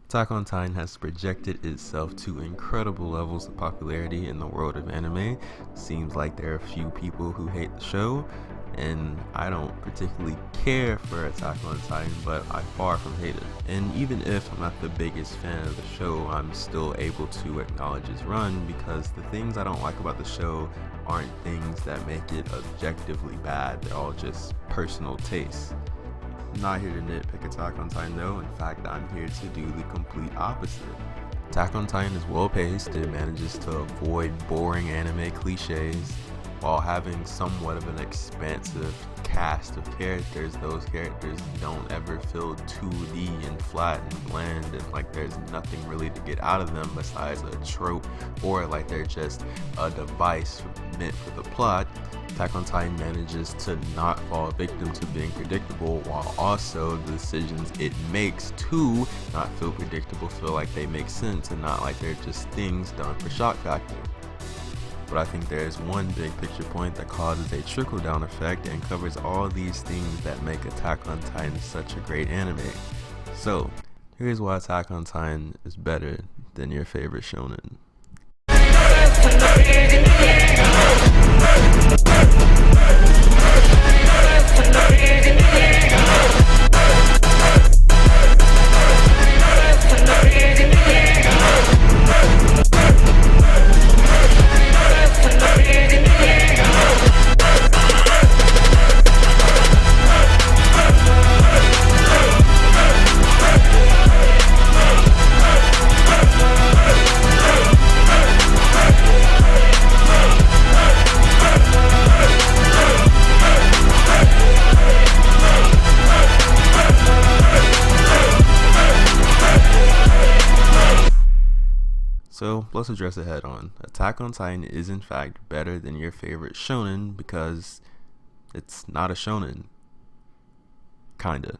Attack on Titan has projected itself to incredible levels of popularity in the world of anime. Seems like there are a few people who hate the show, and I don't particularly care for Attack on Titan, but I far from hate it. And even if I'm not the biggest fan of the show, I'm still able to acknowledge its run, because the things I don't like about the show aren't things that make it objectively bad. They're all just personal tastes. I'm not here to nitpick Attack on Titan though. In fact, I'm here to do the complete opposite. Attack on Titan is well paced. It manages to avoid boring anime cliches while having somewhat of an expansive cast of characters. Those characters don't ever feel 2D and flat and bland, and like there's nothing really to get out of them besides a trope, or like they're just a device meant for the plot. Attack on Titan manages to not fall victim to being predictable, while also the decisions it makes to not feel predictable feel like they make sense and not like they're just things done for shock factor. But I think there is one big picture point that causes a trickle-down effect and covers all these things that make Attack on Titan such a great anime. So, here's why Attack on Titan is better than your favorite shonen. So let's address it head on. Attack on Titan is in fact better than your favorite shonen because it's not a shonen. Kinda.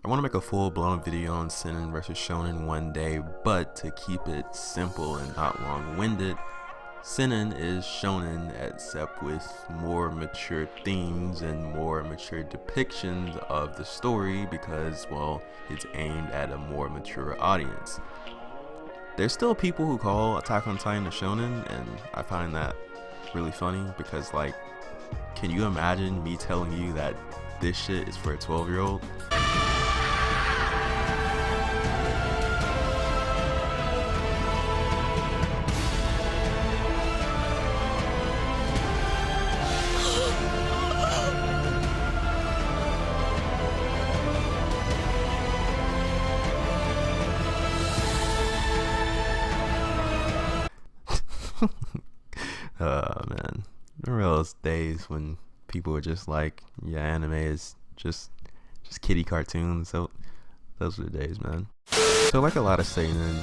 I want to make a full-blown video on seinen versus shonen one day, but to keep it simple and not long-winded, seinen is shonen except with more mature themes and more mature depictions of the story because, well, it's aimed at a more mature audience. There's still people who call Attack on Titan a shonen, and I find that really funny because, like, can you imagine me telling you that this shit is for a 12-year-old? Oh man, remember those days when people were just like, yeah, anime is just kiddie cartoons. So those were the days, man. So like a lot of seinen,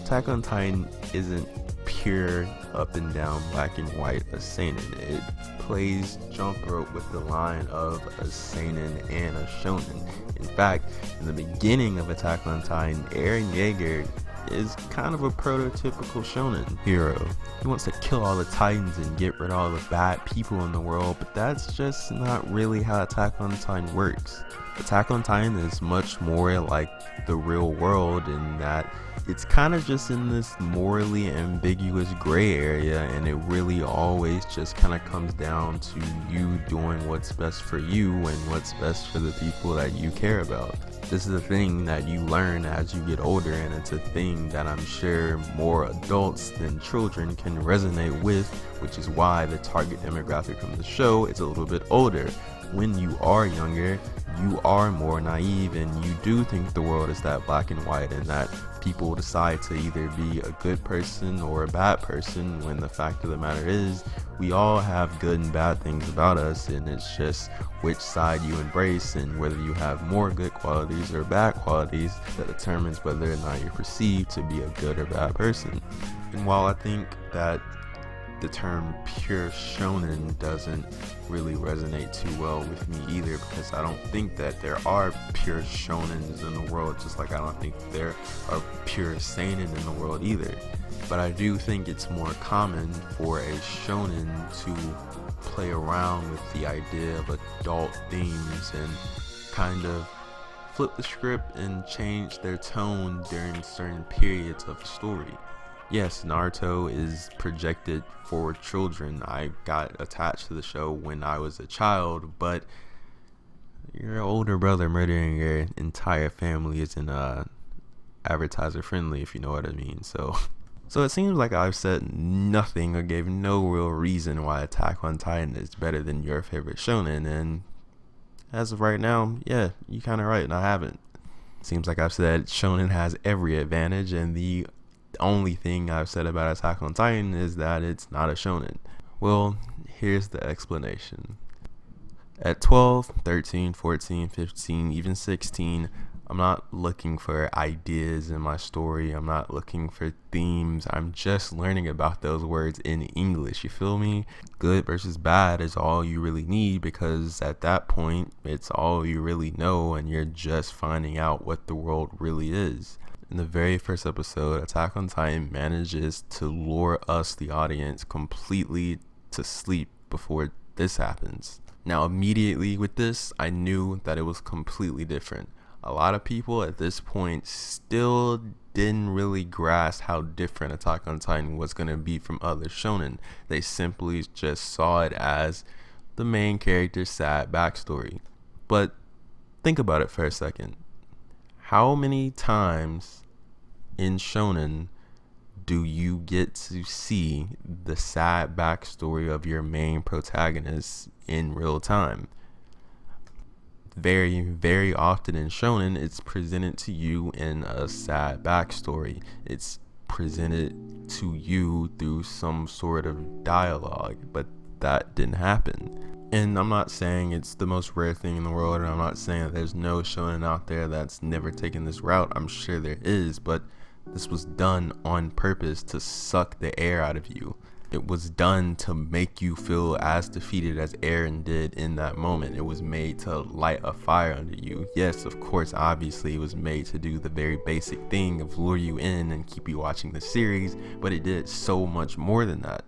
Attack on Titan isn't pure up and down black and white a seinen. It plays jump rope with the line of a seinen and a shonen. In fact, in the beginning of Attack on Titan, Eren Yeager is kind of a prototypical shonen hero. He wants to kill all the titans and get rid of all the bad people in the world, but that's just not really how Attack on Titan works. Attack on Titan is much more like the real world in that it's kind of just in this morally ambiguous gray area, and it really always just kind of comes down to you doing what's best for you and what's best for the people that you care about. This is a thing that you learn as you get older, and it's a thing that I'm sure more adults than children can resonate with, which is why the target demographic from the show is a little bit older. When you are younger, you are more naive and you do think the world is that black and white and that people decide to either be a good person or a bad person, when the fact of the matter is we all have good and bad things about us, and it's just which side you embrace and whether you have more good qualities or bad qualities that determines whether or not you're perceived to be a good or bad person. And while I think that the term pure shonen doesn't really resonate too well with me either, because I don't think that there are pure shonens in the world, just like I don't think there are pure seinen in the world either. But I do think it's more common for a shonen to play around with the idea of adult themes and kind of flip the script and change their tone during certain periods of the story. Yes, Naruto is projected for children. I got attached to the show when I was a child, but your older brother murdering your entire family isn't advertiser friendly, if you know what I mean. So it seems like I've said nothing or gave no real reason why Attack on Titan is better than your favorite shonen, and as of right now, yeah, you kind of right, and I haven't. Seems like I've said shonen has every advantage, and the only thing I've said about Attack on Titan is that it's not a shonen. Well, here's the explanation. At 12, 13, 14, 15, even 16, I'm not looking for ideas in my story. I'm not looking for themes. I'm just learning about those words in English. You feel me? Good versus bad is all you really need, because at that point, it's all you really know, and you're just finding out what the world really is. In the very first episode, Attack on Titan manages to lure us, the audience, completely to sleep before this happens. Now, immediately with this, I knew that it was completely different. A lot of people at this point still didn't really grasp how different Attack on Titan was going to be from other shonen. They simply just saw it as the main character's sad backstory. But think about it for a second. How many times in shonen do you get to see the sad backstory of your main protagonist in real time? Very, very often in shonen, it's presented to you in a sad backstory. It's presented to you through some sort of dialogue, but that didn't happen. And I'm not saying it's the most rare thing in the world, and I'm not saying that there's no shonen out there that's never taken this route. I'm sure there is, but this was done on purpose to suck the air out of you. It was done to make you feel as defeated as Eren did in that moment. It was made to light a fire under you. Yes, of course, obviously it was made to do the very basic thing of lure you in and keep you watching the series, but it did so much more than that.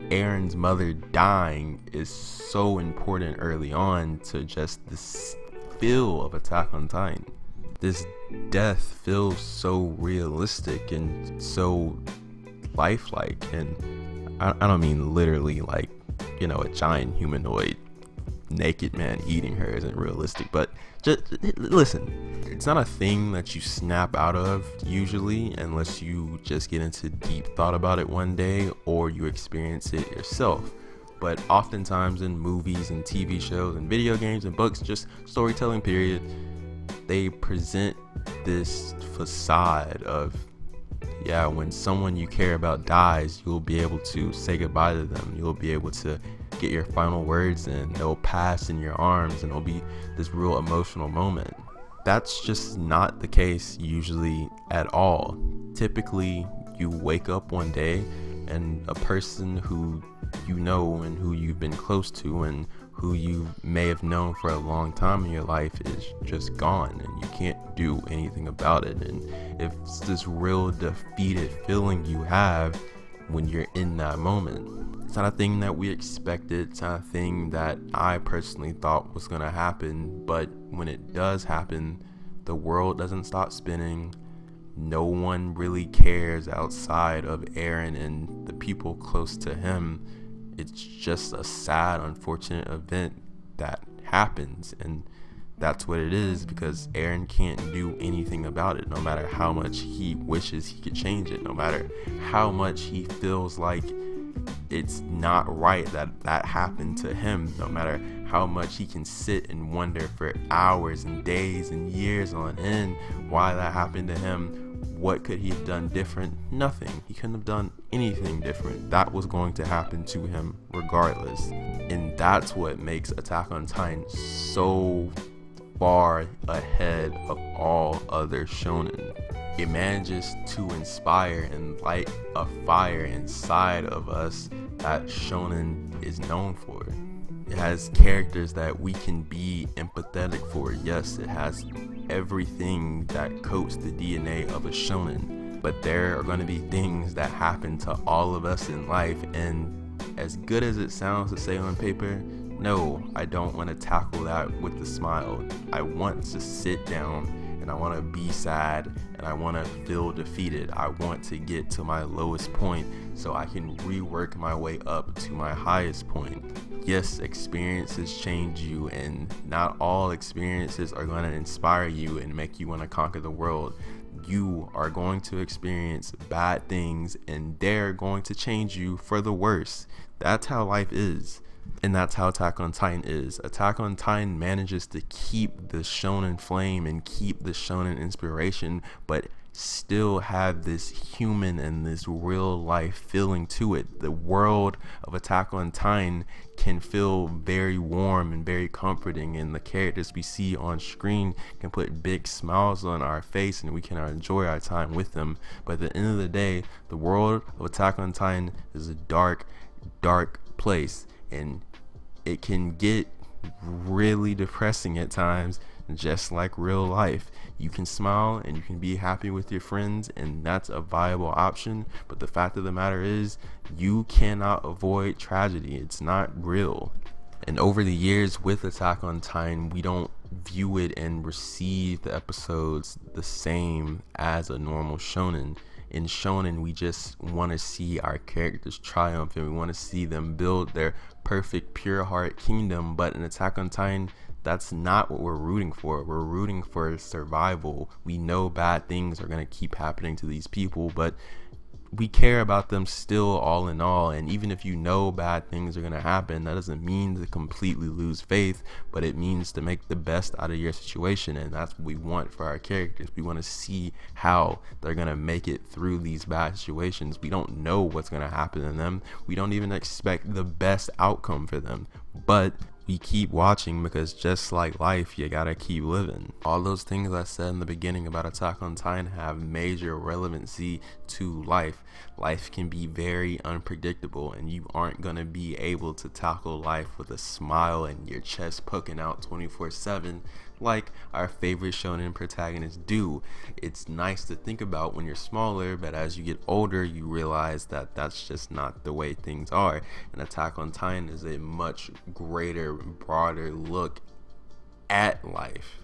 Eren's mother dying is so important early on to just this feel of Attack on Titan. This death feels so realistic and so lifelike, and I don't mean literally like, you know, a giant humanoid naked man eating her isn't realistic, but just listen, it's not a thing that you snap out of usually unless you just get into deep thought about it one day or you experience it yourself. But oftentimes in movies and TV shows and video games and books, just storytelling period, they present this facade of, yeah, when someone you care about dies, you'll be able to say goodbye to them. You'll be able to get your final words in. They'll pass in your arms and it'll be this real emotional moment. That's just not the case usually at all. Typically, you wake up one day and a person who you know and who you've been close to and who you may have known for a long time in your life is just gone, and you can't do anything about it. And if it's this real defeated feeling you have when you're in that moment, it's not a thing that we expected. It's not a thing that I personally thought was going to happen, but when it does happen, the world doesn't stop spinning. No one really cares outside of Eren and the people close to him. It's just a sad, unfortunate event that happens, and that's what it is, because Eren can't do anything about it. No matter how much he wishes he could change it, no matter how much he feels like it's not right that that happened to him, no matter how much he can sit and wonder for hours and days and years on end why that happened to him. What could he have done different? Nothing. He couldn't have done anything different. That was going to happen to him regardless. And that's what makes Attack on Titan so far ahead of all other shonen. It manages to inspire and light a fire inside of us that shonen is known for. It has characters that we can be empathetic for. Yes, it has everything that coats the DNA of a shonen, but there are going to be things that happen to all of us in life, and as good as it sounds to say on paper, No, I don't want to tackle that with a smile. I want to sit down and I want to be sad and I want to feel defeated. I want to get to my lowest point so I can rework my way up to my highest point. Yes, experiences change you, and not all experiences are going to inspire you and make you want to conquer the world. You are going to experience bad things and they're going to change you for the worse. That's how life is. And that's how Attack on Titan is. Attack on Titan manages to keep the shonen flame and keep the shonen inspiration, but still have this human and this real life feeling to it. The world of Attack on Titan can feel very warm and very comforting, and the characters we see on screen can put big smiles on our face and we can enjoy our time with them. But at the end of the day, the world of Attack on Titan is a dark place, and it can get really depressing at times, just like real life. You can smile and you can be happy with your friends, and that's a viable option, but the fact of the matter is you cannot avoid tragedy. It's not real. And over the years with Attack on Titan, we don't view it and receive the episodes the same as a normal shonen. In shonen, we just want to see our characters triumph and we want to see them build their perfect pure heart kingdom. But in Attack on Titan, that's not what we're rooting for. We're rooting for survival. We know bad things are going to keep happening to these people, but we care about them still, all in all. And even if you know bad things are going to happen, that doesn't mean to completely lose faith, but it means to make the best out of your situation. And that's what we want for our characters. We want to see how they're going to make it through these bad situations. We don't know what's going to happen to them. We don't even expect the best outcome for them, but we keep watching because just like life, you gotta keep living. All those things I said in the beginning about Attack on Titan have major relevancy to life. Life can be very unpredictable, and you aren't gonna be able to tackle life with a smile and your chest poking out 24/7 like our favorite shonen protagonists do. It's nice to think about when you're smaller, but as you get older, you realize that that's just not the way things are. And Attack on Titan is a much greater, broader look at life.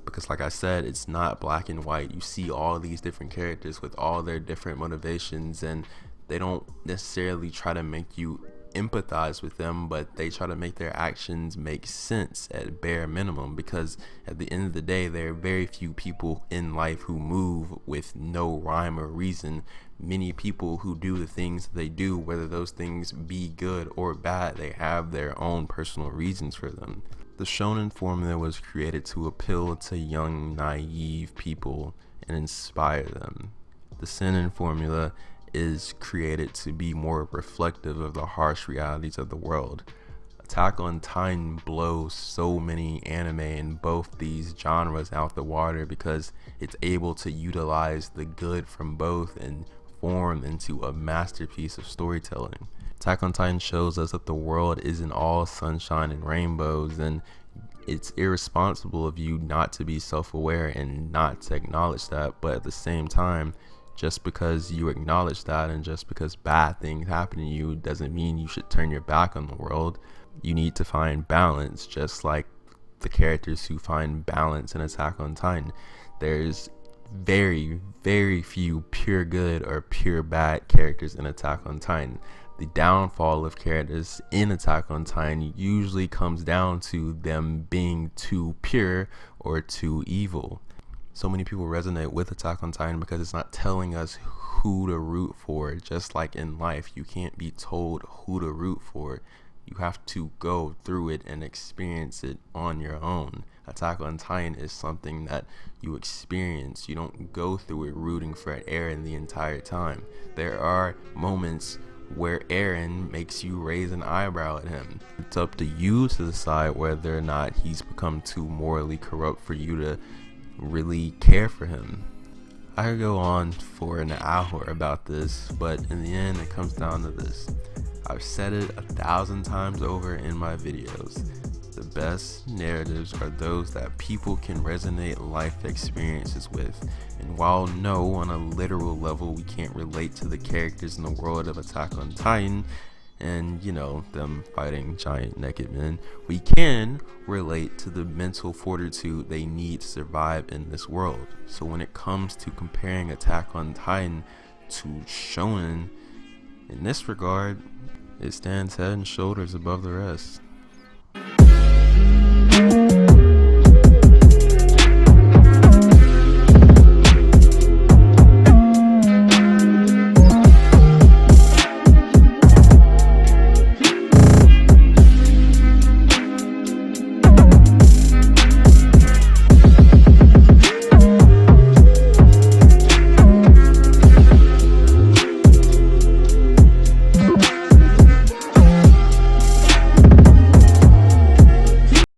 Because like I said, it's not black and white. You see all these different characters with all their different motivations, and they don't necessarily try to make you empathize with them, but they try to make their actions make sense at bare minimum, because at the end of the day, there are very few people in life who move with no rhyme or reason. Many people who do the things they do, whether those things be good or bad, they have their own personal reasons for them. The shonen formula was created to appeal to young, naive people and inspire them. The seinen formula is created to be more reflective of the harsh realities of the world. Attack on Titan blows so many anime in both these genres out the water because it's able to utilize the good from both and form into a masterpiece of storytelling. Attack on Titan shows us that the world isn't all sunshine and rainbows, and it's irresponsible of you not to be self-aware and not to acknowledge that. But at the same time, just because you acknowledge that and just because bad things happen to you doesn't mean you should turn your back on the world. You need to find balance, just like the characters who find balance in Attack on Titan. There's very, very few pure good or pure bad characters in Attack on Titan. The downfall of characters in Attack on Titan usually comes down to them being too pure or too evil. So many people resonate with Attack on Titan because it's not telling us who to root for. Just like in life, you can't be told who to root for. You have to go through it and experience it on your own. Attack on Titan is something that you experience. You don't go through it rooting for Eren the entire time. There are moments where Eren makes you raise an eyebrow at him. It's up to you to decide whether or not he's become too morally corrupt for you to really care for him. I could go on for an hour about this, but in the end it comes down to this. I've said it 1,000 times over in my videos. The best narratives are those that people can resonate life experiences with. And while no, on a literal level, we can't relate to the characters in the world of Attack on Titan, and, you know, them fighting giant naked men, we can relate to the mental fortitude they need to survive in this world. So when it comes to comparing Attack on Titan to Shonen, in this regard, it stands head and shoulders above the rest.